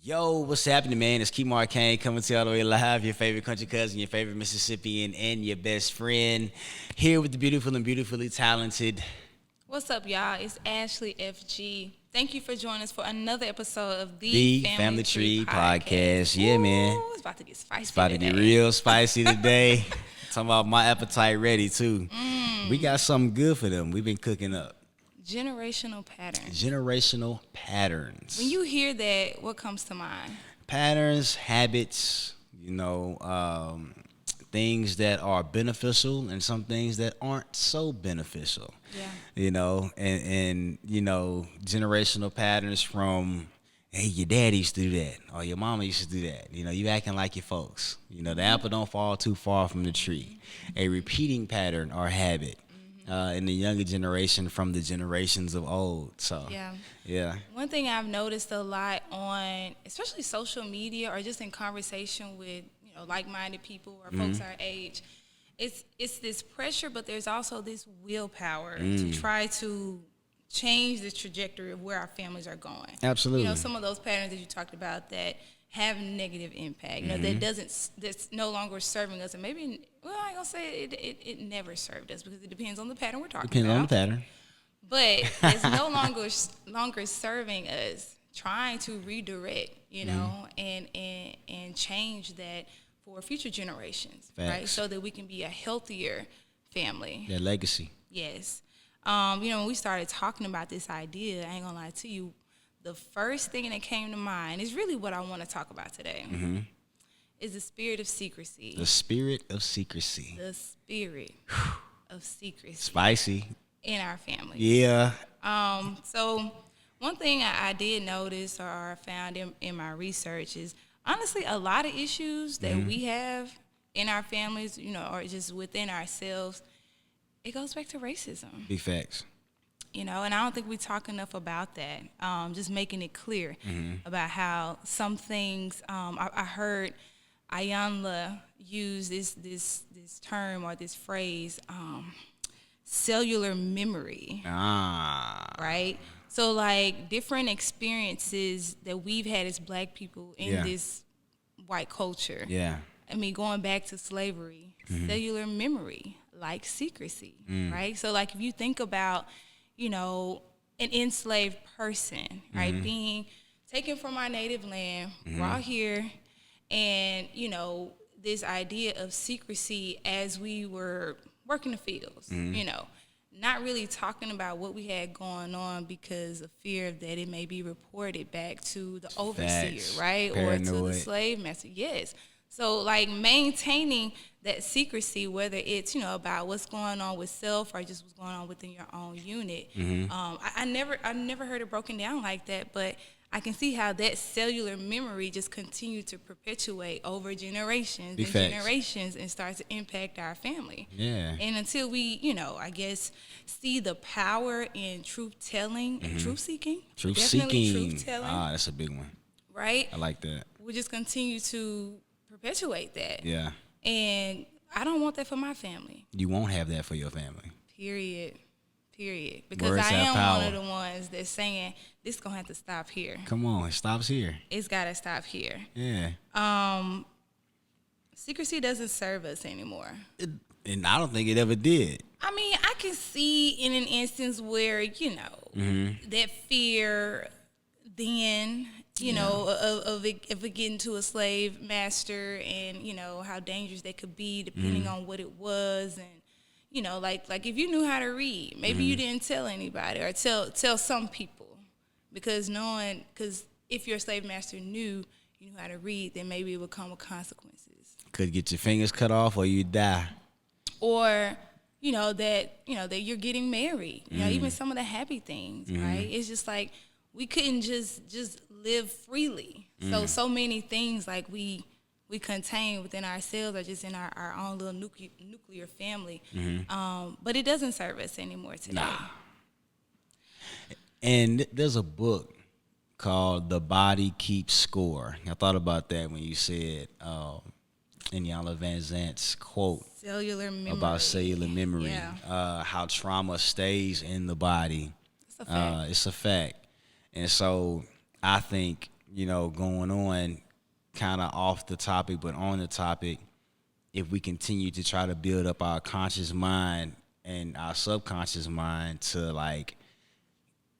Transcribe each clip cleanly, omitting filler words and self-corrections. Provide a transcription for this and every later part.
Yo, what's happening, man? It's Kimar Kane coming to you all the way live. Your favorite country cousin, your favorite Mississippian, and your best friend. Here with the beautiful and beautifully talented. What's up, y'all? It's Ashley FG. Thank you for joining us for another episode of The Family Tree Podcast. Yeah, man. It's about to get spicy. It's about to get real spicy today. Talking about my appetite ready, too. We got something good for them. We've been cooking up. Generational patterns. Generational patterns. When you hear that, what comes to mind? Patterns, habits, things that are beneficial and some things that aren't so beneficial. Yeah. And generational patterns from, hey, your dad used to do that, or your mama used to do that. You acting like your folks. The apple don't fall too far from the tree. A repeating pattern or habit in the younger generation from the generations of old. So, yeah. One thing I've noticed a lot on, especially social media or just in conversation with, like-minded people or folks our age, it's this pressure, but there's also this willpower to try to change the trajectory of where our families are going. Absolutely. Some of those patterns that you talked about that have negative impact, that's no longer serving us. And maybe, I ain't gonna say it never served us, because it depends on the pattern we're talking Depends about. on the pattern. But it's no longer serving us, trying to redirect, and change that for future generations, right? So that we can be a healthier family. That legacy. Yes. When we started talking about this idea, I ain't gonna lie to you, the first thing that came to mind is really what I want to talk about today. Is the spirit of secrecy. The spirit of secrecy. The spirit of secrecy. Spicy. In our family. Yeah. So one thing I did notice or found in my research is, honestly, a lot of issues that we have in our families, or just within ourselves, it goes back to racism. Big facts. And I don't think we talk enough about that. Just making it clear about how some things. I heard Iyanla use this term or this phrase, cellular memory. Right. So like different experiences that we've had as Black people in this white culture. Yeah. I mean, going back to slavery, cellular memory, like secrecy, right? So like if you think about, an enslaved person, right, being taken from our native land, brought here, and, this idea of secrecy as we were working the fields, not really talking about what we had going on because of fear that it may be reported back to the overseer, right? Paranoid. Or to the slave master. Yes. So, like, maintaining that secrecy, whether it's, about what's going on with self or just what's going on within your own unit. I never heard it broken down like that, but I can see how that cellular memory just continued to perpetuate over generations generations and start to impact our family. Yeah. And until we, I guess, see the power in truth-telling and truth-seeking. Truth-seeking. Truth-telling. That's a big one. Right? I like that. We'll just continue to perpetuate that. Yeah. And I don't want that for my family. You won't have that for your family. Period. Because Words I am power. one of the ones that's saying this gonna have to stop here. Come on, it stops here. It's gotta stop here. Yeah. Secrecy doesn't serve us anymore. And I don't think it ever did. I mean, I can see in an instance where, that fear then, of it getting to a slave master and, how dangerous that could be depending on what it was. And, like if you knew how to read, maybe you didn't tell anybody or tell some people, because if your slave master knew you knew how to read, then maybe it would come with consequences. Could get your fingers cut off or you die. Or, that you're getting married, even some of the happy things, right? It's just like we couldn't just live freely. So many things like we contain within ourselves or just in our own little nuclear family. But it doesn't serve us anymore today. Nah. And there's a book called The Body Keeps Score. I thought about that when you said Iyanla Vanzant's quote cellular memory. About cellular memory, how trauma stays in the body. It's a fact. It's a fact. And so I think going on kind of off the topic, but on the topic, if we continue to try to build up our conscious mind and our subconscious mind to like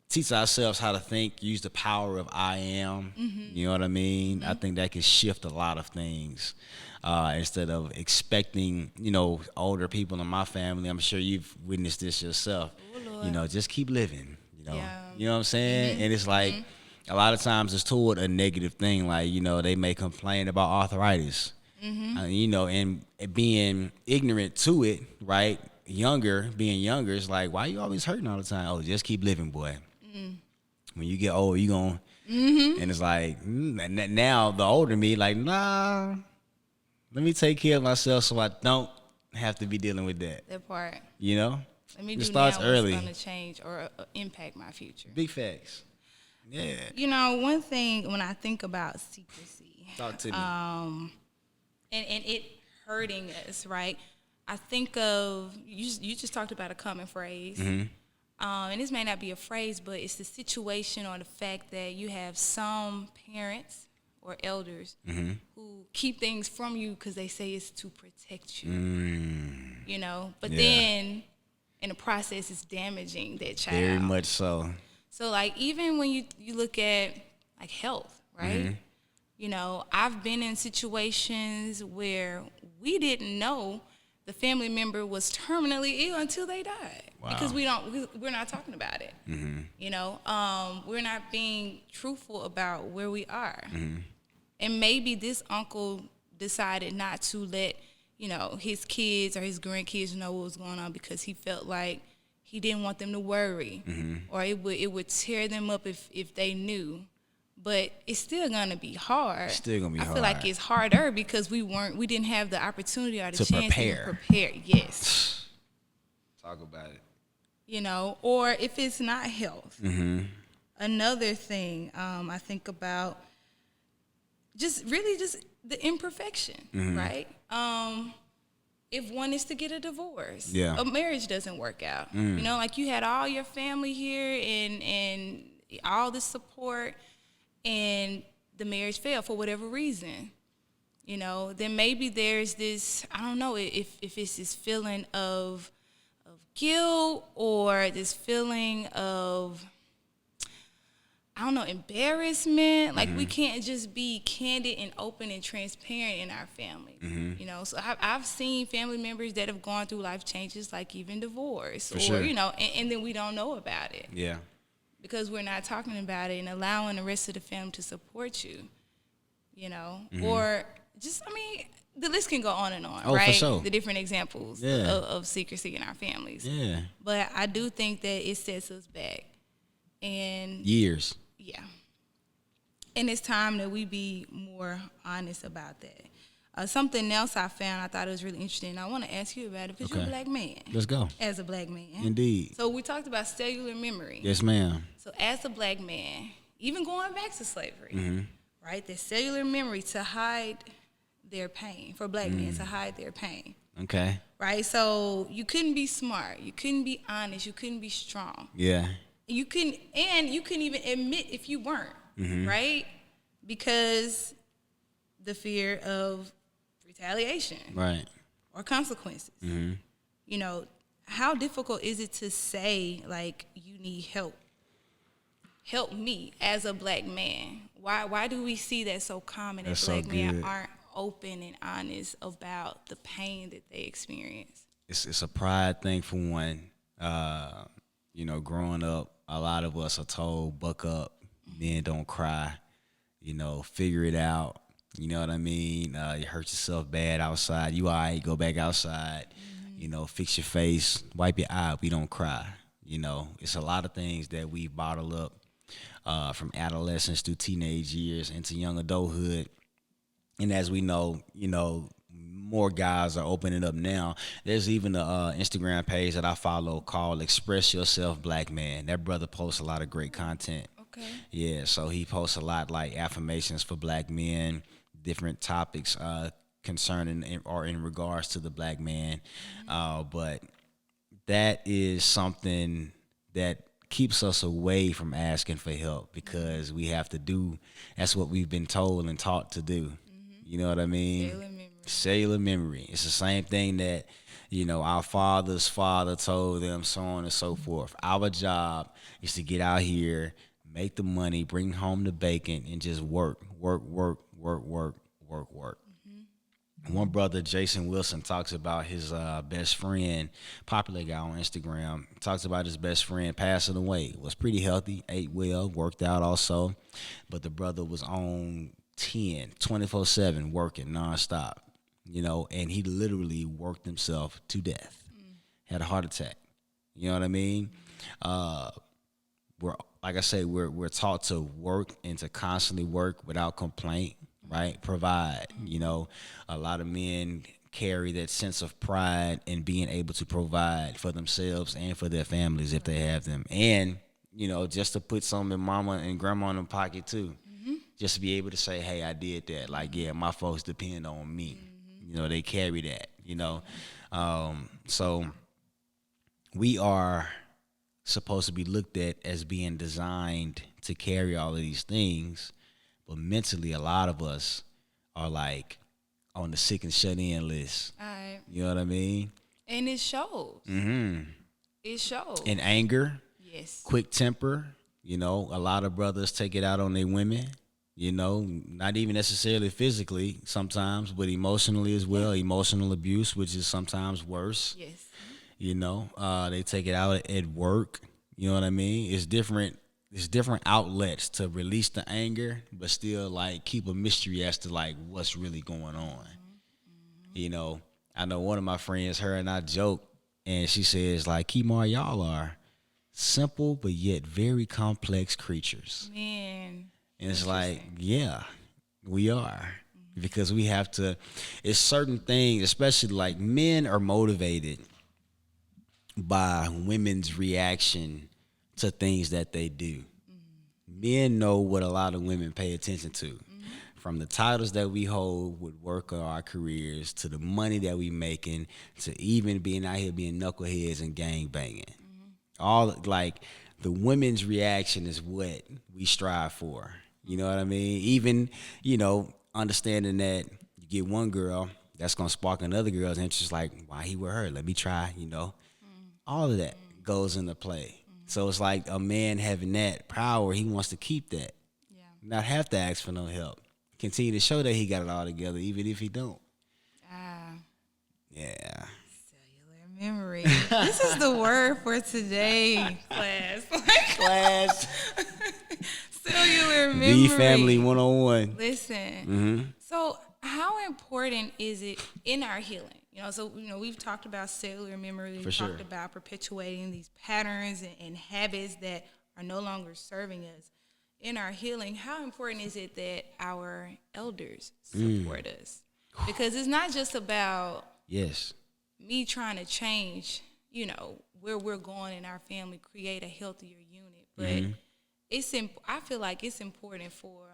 teach ourselves how to think, use the power of I am, you know what I mean? I think that can shift a lot of things. Instead of expecting, older people in my family, I'm sure you've witnessed this yourself, just keep living, Yeah. You know what I'm saying? And it's like, a lot of times it's toward a negative thing. Like, they may complain about arthritis, and being ignorant to it, right? Being younger, it's like, why you always hurting all the time? Oh, just keep living, boy. When you get old, you going, and it's like, and now the older me, like, nah, let me take care of myself so I don't have to be dealing with that. That part. Let me It do starts now early. what's going to change or impact my future. Big facts. Yeah. One thing when I think about secrecy, Talk to me. and it hurting us, right? I think of you just talked about a common phrase, and this may not be a phrase, but it's the situation or the fact that you have some parents or elders who keep things from you because they say it's to protect you, But then in the process, it's damaging that child. Very much so. So, like, even when you look at, like, health, right? I've been in situations where we didn't know the family member was terminally ill until they died. Wow. Because we're not talking about it. We're not being truthful about where we are. And maybe this uncle decided not to let, his kids or his grandkids know what was going on because he felt like he didn't want them to worry, or it would tear them up if they knew. But it's still gonna be hard. Still gonna be hard. I feel like it's harder because we didn't have the opportunity or the To chance prepare. to prepare. Yes. Talk about it. Or if it's not health. Another thing I think about just the imperfection, right? If one is to get a divorce, a marriage doesn't work out. Like you had all your family here and all the support, and the marriage failed for whatever reason. Then maybe there's this, I don't know if it's this feeling of guilt or this feeling of, I don't know, embarrassment. Like we can't just be candid and open and transparent in our family. So I've seen family members that have gone through life changes, like even divorce, For sure. and then we don't know about it. Yeah. Because we're not talking about it and allowing the rest of the family to support you, or just, the list can go on and on, right? For sure. The different examples of secrecy in our families. Yeah. But I do think that it sets us back. And Years. yeah. And it's time that we be more honest about that. Something else I found, I thought it was really interesting. I want to ask you about it because you're a black man. Let's go. As a black man. Indeed. So we talked about cellular memory. Yes, ma'am. So as a black man, even going back to slavery, right, the cellular memory to hide their pain, for black men to hide their pain. Okay. Right? So you couldn't be smart. You couldn't be honest. You couldn't be strong. Yeah. You couldn't even admit if you weren't, right? Because the fear of retaliation. Right. Or consequences. How difficult is it to say, like, you need help? Help me as a black man. Why do we see that so common that black men aren't open and honest about the pain that they experience? It's a pride thing for one. Growing up, a lot of us are told, buck up, men don't cry, figure it out. You know what I mean? You hurt yourself bad outside. You all right, go back outside. Fix your face, wipe your eye. We don't cry. It's a lot of things that we bottle up from adolescence through teenage years into young adulthood. And as we know, more guys are opening up now. There's even a Instagram page that I follow called Express Yourself Black Man. That brother posts a lot of great content. Okay. Yeah, so he posts a lot like affirmations for black men, different topics concerning or in regards to the black man. But that is something that keeps us away from asking for help because we have to do. That's what we've been told and taught to do. You know what I mean? Cellular memory. Cellular memory. It's the same thing that, our father's father told them, so on and so forth. Our job is to get out here, make the money, bring home the bacon, and just work, work, work, work, work, work, work. One brother, Jason Wilson, talks about his best friend, popular guy on Instagram, talks about his best friend passing away. Was pretty healthy, ate well, worked out also. But the brother was on 10, 24/7, working nonstop, and he literally worked himself to death. Had a heart attack. You know what I mean? We're, like I say, we're taught to work and to constantly work without complaint. Right? Provide. A lot of men carry that sense of pride in being able to provide for themselves and for their families if they have them. And, just to put some in mama and grandma in the pocket too. Just to be able to say, hey, I did that. Like, yeah, my folks depend on me. They carry that, So we are supposed to be looked at as being designed to carry all of these things. But mentally, a lot of us are like on the sick and shut in list. All right. You know what I mean? And it shows. It shows. And anger, Yes. quick temper. A lot of brothers take it out on their women. Not even necessarily physically sometimes, but emotionally as well. Emotional abuse, which is sometimes worse. Yes. They take it out at work. You know what I mean? It's different. There's different outlets to release the anger, but still like keep a mystery as to like what's really going on. I know one of my friends, her and I joke, and she says like, Kimar, y'all are simple but yet very complex creatures. Man. And it's like, yeah, we are. Because we have to, it's certain things, especially like men are motivated by women's reaction to things that they do. Men know what a lot of women pay attention to. From the titles that we hold with work or our careers, to the money that we making, to even being out here being knuckleheads and gang banging. All like the women's reaction is what we strive for. You know what I mean? Even, understanding that you get one girl that's gonna spark another girl's interest, like, why he with her? Let me try, All of that goes into play. So it's like a man having that power, he wants to keep that. Yeah. Not have to ask for no help. Continue to show that he got it all together, even if he don't. Yeah. Cellular memory. This is the word for today, class. Class. Cellular memory. Be family 101. Listen. So how important is it in our healing? We've talked about cellular memory. We've talked about perpetuating these patterns and habits that are no longer serving us. In our healing, how important is it that our elders support us? Because it's not just about me trying to change, where we're going in our family, create a healthier unit. But I feel like it's important for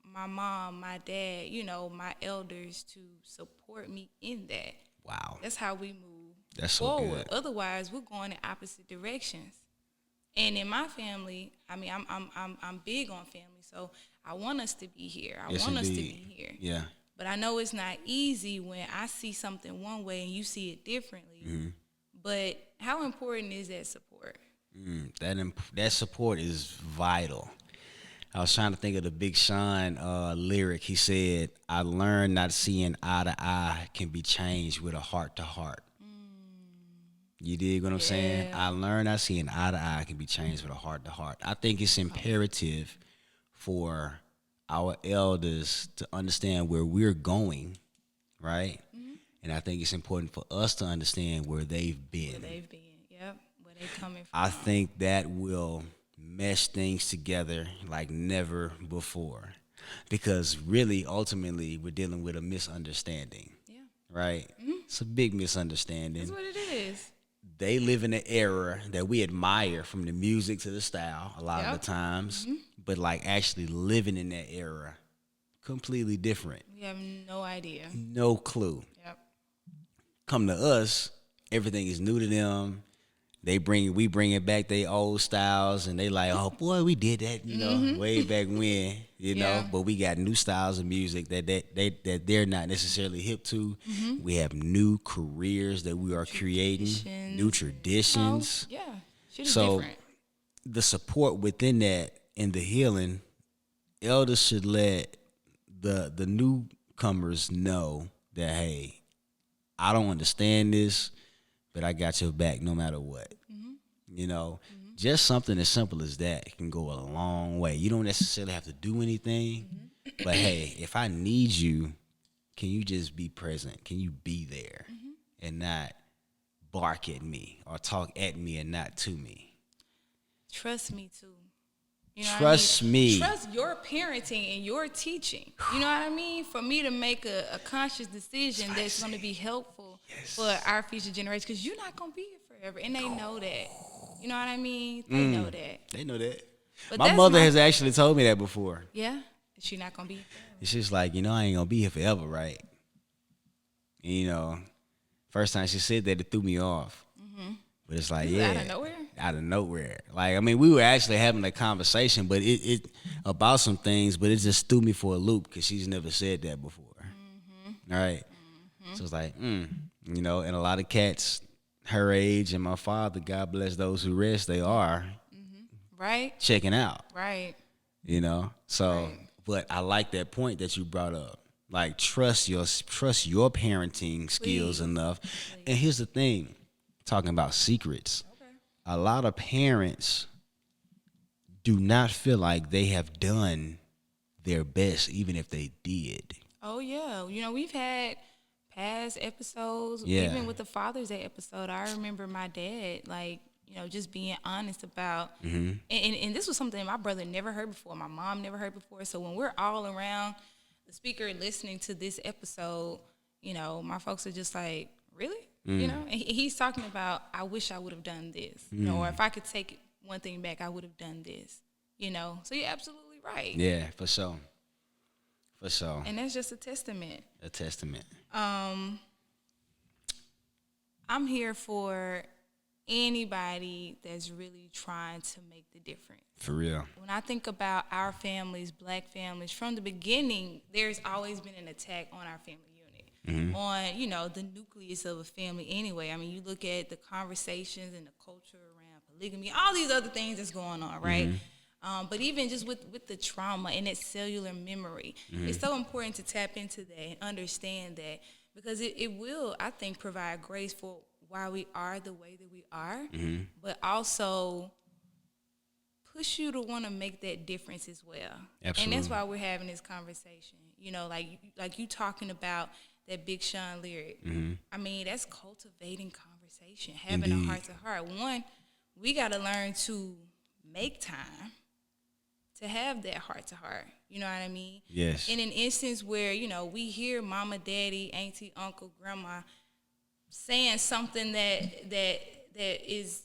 my mom, my dad, my elders to support me in that. Wow. That's how we move forward. So good. Otherwise, we're going in opposite directions. And in my family, I'm big on family, so I want us to be here. I want us to be here. Yeah. But I know it's not easy when I see something one way and you see it differently. But how important is that support? That support is vital. I was trying to think of the Big Sean lyric. He said, I learned not seeing eye to eye can be changed with a heart to heart. You dig what I'm saying? I learned not seeing eye to eye can be changed with a heart to heart. I think it's imperative for our elders to understand where we're going, right? And I think it's important for us to understand where they've been. Where they coming from. I think that will mesh things together like never before, because really ultimately we're dealing with a misunderstanding, right? It's a big misunderstanding. That's what it is. They live in an era that we admire, from the music to the style a lot of the times, but like actually living in that era, completely different. We have no idea, no clue. Come to us, everything is new to them. we bring it back they old styles, and they like, oh boy, we did that, way back when, But we got new styles of music that they're not necessarily hip to. We have new careers that we are creating, new traditions. Shit is So different. the support within that and the healing, elders should let the newcomers know that, hey, I don't understand this, but I got your back no matter what. Just something as simple as that can go a long way. You don't necessarily have to do anything, but hey, if I need you, can you just be present? Can you be there and not bark at me or talk at me and not to me? Trust me too. Trust me. Trust your parenting and your teaching. You know what I mean? For me to make a conscious decision that's going to be helpful for our future generations, because you're not going to be here forever, and they know that. You know what I mean? They know that. They know that. But My mother has actually told me that before. Yeah? She's not going to be here forever. It's just like, I ain't going to be here forever, right? And, first time she said that, it threw me off. But it's like, Out of nowhere? Out of nowhere. Like, I mean, we were actually having a conversation, but it about some things, but it just threw me for a loop because she's never said that before. All right? So it's like, and a lot of cats her age and my father, God bless those who rest, they are right checking out. Right. So, right. But I like that point that you brought up. Like, trust your parenting skills enough. Please. And here's the thing, talking about secrets. Okay. A lot of parents do not feel like they have done their best, even if they did. Oh yeah, we've had past episodes, even with the Father's Day episode. I remember my dad, just being honest about, and this was something my brother never heard before, my mom never heard before. So when we're all around the speaker listening to this episode, my folks are just like, really? And he's talking about, I wish I would have done this, or if I could take one thing back, I would have done this, So you're absolutely right. Yeah, for sure. For sure. And that's just a testament. I'm here for anybody that's really trying to make the difference. For real. When I think about our families, Black families, from the beginning, there's always been an attack on our family unit, on, the nucleus of a family anyway. I mean, you look at the conversations and the culture around polygamy, all these other things that's going on, right? But even just with the trauma and that cellular memory, it's so important to tap into that and understand that, because it will, I think, provide grace for why we are the way that we are, but also push you to want to make that difference as well. Absolutely. And that's why we're having this conversation. Like you talking about that Big Sean lyric. I mean, that's cultivating conversation, having a heart to heart. One, we got to learn to make time to have that heart to heart. You know what I mean? Yes. In an instance where, we hear mama, daddy, auntie, uncle, grandma saying something that is,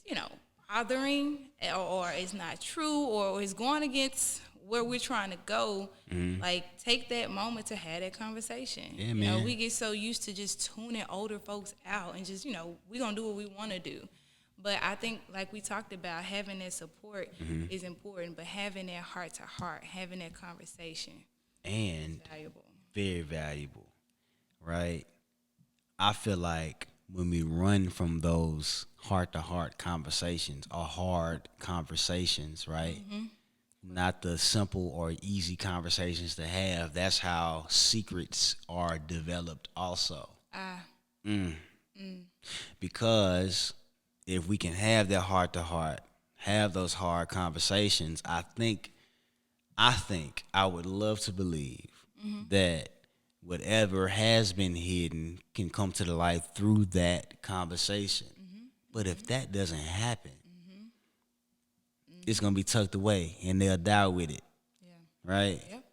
bothering or is not true or is going against where we're trying to go, like, take that moment to have that conversation. Yeah, man. We get so used to just tuning older folks out and just, we're going to do what we want to do. But I think, like we talked about, having that support is important, but having that heart to heart, having that conversation, and is valuable. Very valuable, right? I feel like when we run from those heart to heart conversations or hard conversations, right? Not the simple or easy conversations to have. That's how secrets are developed also. Because if we can have that heart to heart, have those hard conversations, I think I would love to believe that whatever has been hidden can come to the light through that conversation. But if that doesn't happen, it's going to be tucked away and they'll die with it. Yeah. Right? Yep.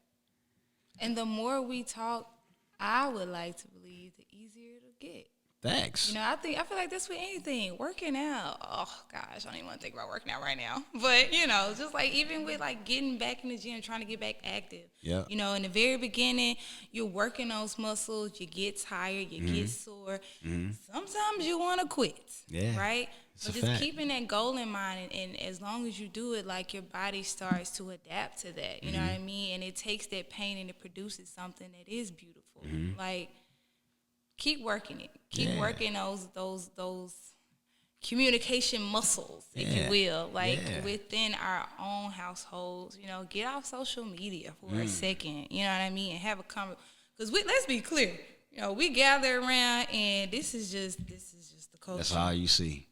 And the more we talk, I would like to believe, the easier it'll get. Facts. I feel like that's with anything. Working out. Oh gosh, I don't even want to think about working out right now. But just like even with like getting back in the gym, trying to get back active. Yeah. In the very beginning, you're working those muscles. You get tired. You get sore. Sometimes you want to quit. Yeah. Right. So just keeping that goal in mind, and as long as you do it, like your body starts to adapt to that. You know what I mean? And it takes that pain and it produces something that is beautiful. Like, keep working it. Keep working those communication muscles, if you will, like within our own households. You know, get off social media for a second. You know what I mean? And have a conversation. Because let's be clear. You know, we gather around, and this is just the culture. That's all you see.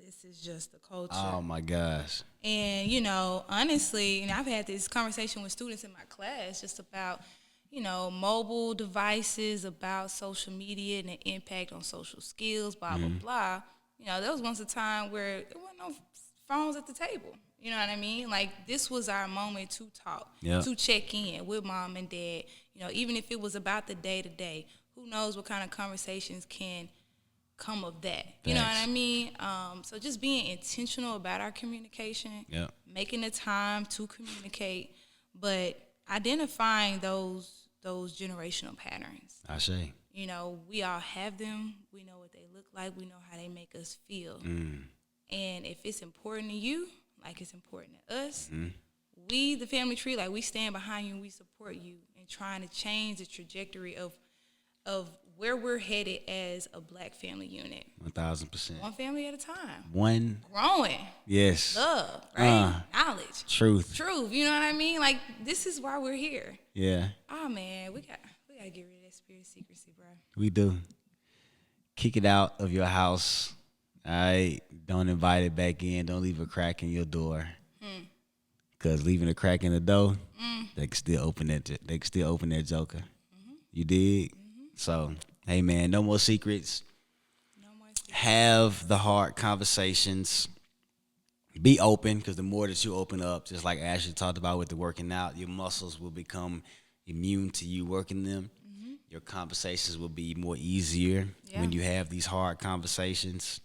This is just the culture. Oh my gosh. And, you know, honestly, and I've had this conversation with students in my class just about, you know, mobile devices, about social media and the impact on social skills, blah, blah, blah. You know, there was once a time where there weren't no phones at the table. You know what I mean? Like, this was our moment to talk, to check in with mom and dad. You know, even if it was about the day-to-day, who knows what kind of conversations can come of that. You know what I mean? So just being intentional about our communication, making the time to communicate, but identifying those generational patterns. I say. You know, we all have them. We know what they look like. We know how they make us feel. And if it's important to you, like it's important to us, we, the family tree, like we stand behind you and we support you in trying to change the trajectory of where we're headed as a Black family unit. 1,000%. One family at a time. One. Growing. Yes. Love, right? Knowledge. Truth. You know what I mean? Like, this is why we're here. Yeah. Oh, man, we got to get rid of that spirit of secrecy, bro. We do. Kick it out of your house. All right? Don't invite it back in. Don't leave a crack in your door. Because leaving a crack in the door, they can still open that joker. You dig? So, hey, man, no more secrets. No more secrets. Have the hard conversations. Be open, because the more that you open up, just like Ashley talked about with the working out, your muscles will become immune to you working them. Your conversations will be more easier when you have these hard conversations.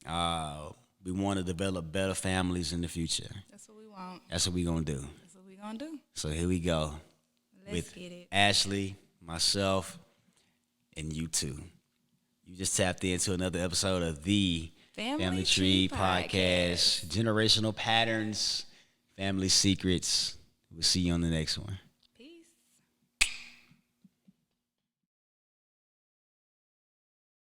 We want to develop better families in the future. That's what we want. That's what we're going to do. That's what we're going to do. So here we go. Let's get it. Ashley, myself, and you too. You just tapped into another episode of the Family Tree Podcast. Generational patterns, family secrets. We'll see you on the next one.